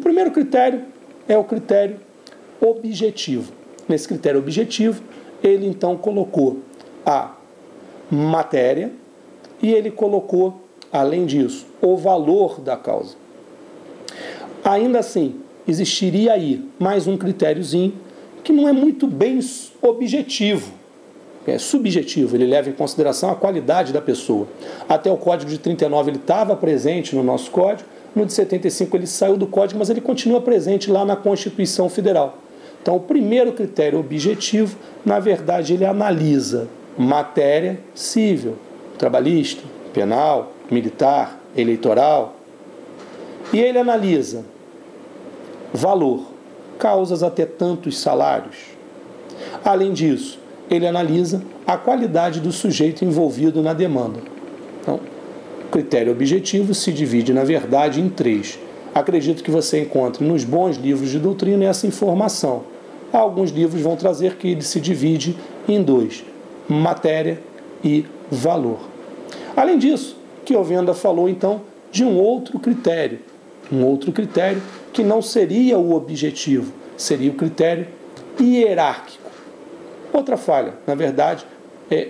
primeiro critério é o critério objetivo. Nesse critério objetivo, ele então colocou a matéria e ele colocou, além disso, o valor da causa. Ainda assim, existiria aí mais um critériozinho que não é muito bem objetivo, é subjetivo, ele leva em consideração a qualidade da pessoa. Até o Código de 39 ele estava presente no nosso Código, no de 75 ele saiu do Código, mas ele continua presente lá na Constituição Federal. Então, o primeiro critério objetivo, na verdade, ele analisa matéria civil, trabalhista, penal, militar, eleitoral, e ele analisa valor, causas até tantos salários. Além disso, ele analisa a qualidade do sujeito envolvido na demanda. Então, o critério objetivo se divide, na verdade, em 3. Acredito que você encontre nos bons livros de doutrina essa informação. Alguns livros vão trazer que ele se divide em 2, matéria e valor. Além disso, Chiovenda falou então de um outro critério que não seria o objetivo, seria o critério hierárquico. Outra falha, na verdade,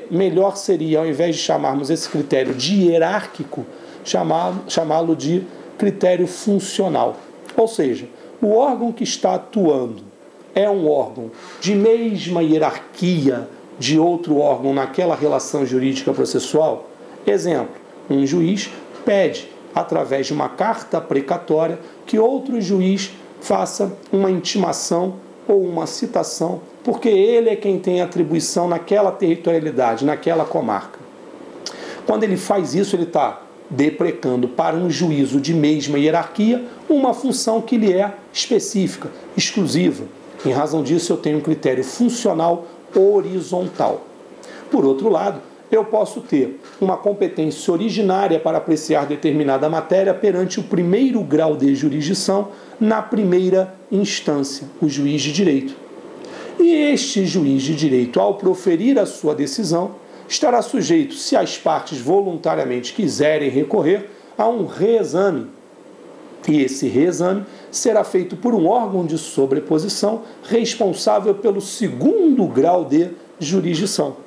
melhor seria, ao invés de chamarmos esse critério de hierárquico, chamá-lo de critério funcional. Ou seja, o órgão que está atuando é um órgão de mesma hierarquia de outro órgão naquela relação jurídica processual. Exemplo, um juiz pede, através de uma carta precatória, que outro juiz faça uma intimação ou uma citação, porque ele é quem tem atribuição naquela territorialidade, naquela comarca. Quando ele faz isso, ele está deprecando para um juízo de mesma hierarquia uma função que lhe é específica, exclusiva. Em razão disso, eu tenho um critério funcional horizontal. Por outro lado, eu posso ter uma competência originária para apreciar determinada matéria perante o primeiro grau de jurisdição na primeira instância, o juiz de direito. E este juiz de direito, ao proferir a sua decisão, estará sujeito, se as partes voluntariamente quiserem recorrer, a um reexame. E esse reexame será feito por um órgão de sobreposição responsável pelo segundo grau de jurisdição.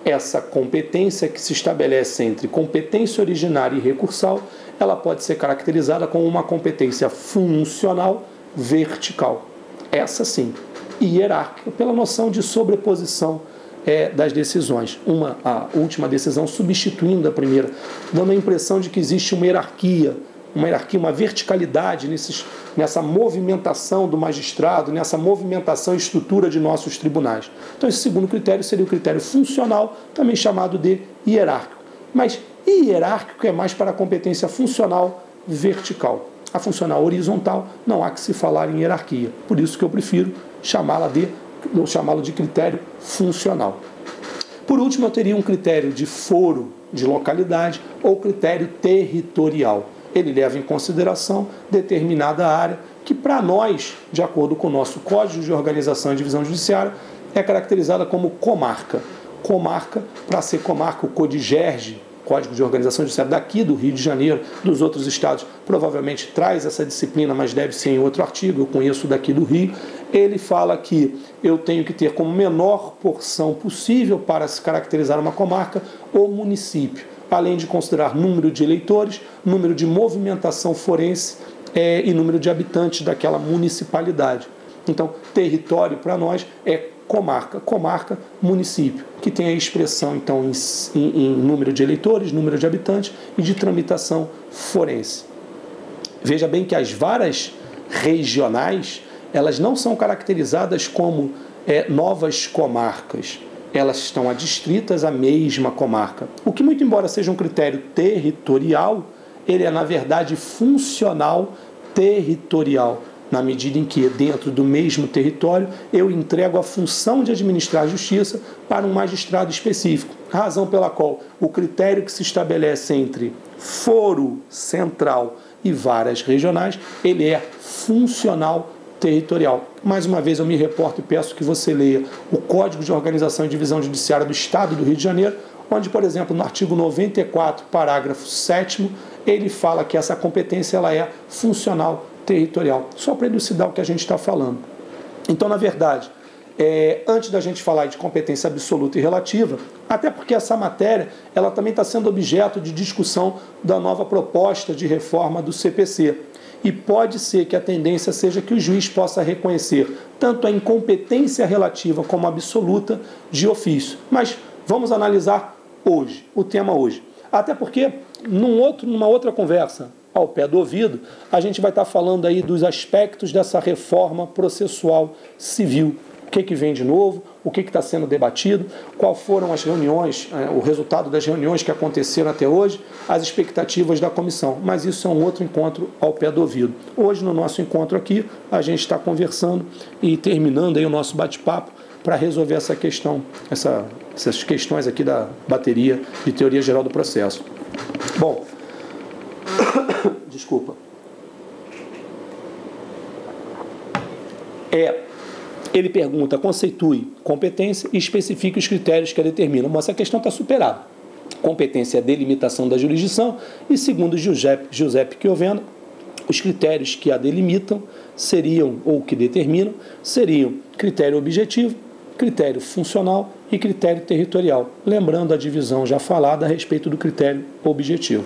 Essa competência que se estabelece entre competência originária e recursal, ela pode ser caracterizada como uma competência funcional vertical. Essa sim, hierárquica, pela noção de sobreposição das decisões. A última decisão substituindo a primeira, dando a impressão de que existe uma hierarquia, uma verticalidade nessa movimentação do magistrado, nessa movimentação e estrutura de nossos tribunais. Então, esse segundo critério seria o critério funcional, também chamado de hierárquico. Mas hierárquico é mais para a competência funcional vertical. A funcional horizontal não há que se falar em hierarquia. Por isso que eu prefiro chamá-lo de critério funcional. Por último, eu teria um critério de foro de localidade ou critério territorial. Ele leva em consideração determinada área que, para nós, de acordo com o nosso Código de Organização e Divisão Judiciária, é caracterizada como comarca. Comarca, para ser comarca, o CODIGERG, Código de Organização Judiciária daqui do Rio de Janeiro, dos outros estados, provavelmente traz essa disciplina, mas deve ser em outro artigo, eu conheço daqui do Rio. Ele fala que eu tenho que ter como menor porção possível para se caracterizar uma comarca o município, além de considerar número de eleitores, número de movimentação forense e número de habitantes daquela municipalidade. Então, território para nós é comarca, município, que tem a expressão então em número de eleitores, número de habitantes e de tramitação forense. Veja bem que as varas regionais, elas não são caracterizadas como novas comarcas. Elas estão adstritas à mesma comarca. O que, muito embora seja um critério territorial, ele é, na verdade, funcional territorial, na medida em que, dentro do mesmo território, eu entrego a função de administrar a justiça para um magistrado específico. Razão pela qual o critério que se estabelece entre foro central e varas regionais, ele é funcional territorial. Mais uma vez eu me reporto e peço que você leia o Código de Organização e Divisão Judiciária do Estado do Rio de Janeiro, onde, por exemplo, no artigo 94, parágrafo 7º, ele fala que essa competência ela é funcional territorial. Só para elucidar o que a gente está falando. Então, na verdade, antes da gente falar de competência absoluta e relativa, até porque essa matéria ela também está sendo objeto de discussão da nova proposta de reforma do CPC. E pode ser que a tendência seja que o juiz possa reconhecer tanto a incompetência relativa como a absoluta de ofício. Mas vamos analisar hoje, o tema hoje. Até porque, numa outra conversa ao pé do ouvido, a gente vai estar falando aí dos aspectos dessa reforma processual civil. O que vem de novo, o que está sendo debatido, quais foram as reuniões, o resultado das reuniões que aconteceram até hoje, as expectativas da comissão. Mas isso é um outro encontro ao pé do ouvido. Hoje, no nosso encontro aqui, a gente está conversando e terminando aí o nosso bate-papo para resolver essa questão, essas questões aqui da bateria de teoria geral do processo. Bom, desculpa. Ele pergunta, conceitue competência e especifique os critérios que a determinam. Mas essa questão está superada. Competência é a delimitação da jurisdição e, segundo Giuseppe Chiovena, os critérios que a delimitam seriam, ou que determinam, seriam critério objetivo, critério funcional e critério territorial. Lembrando a divisão já falada a respeito do critério objetivo.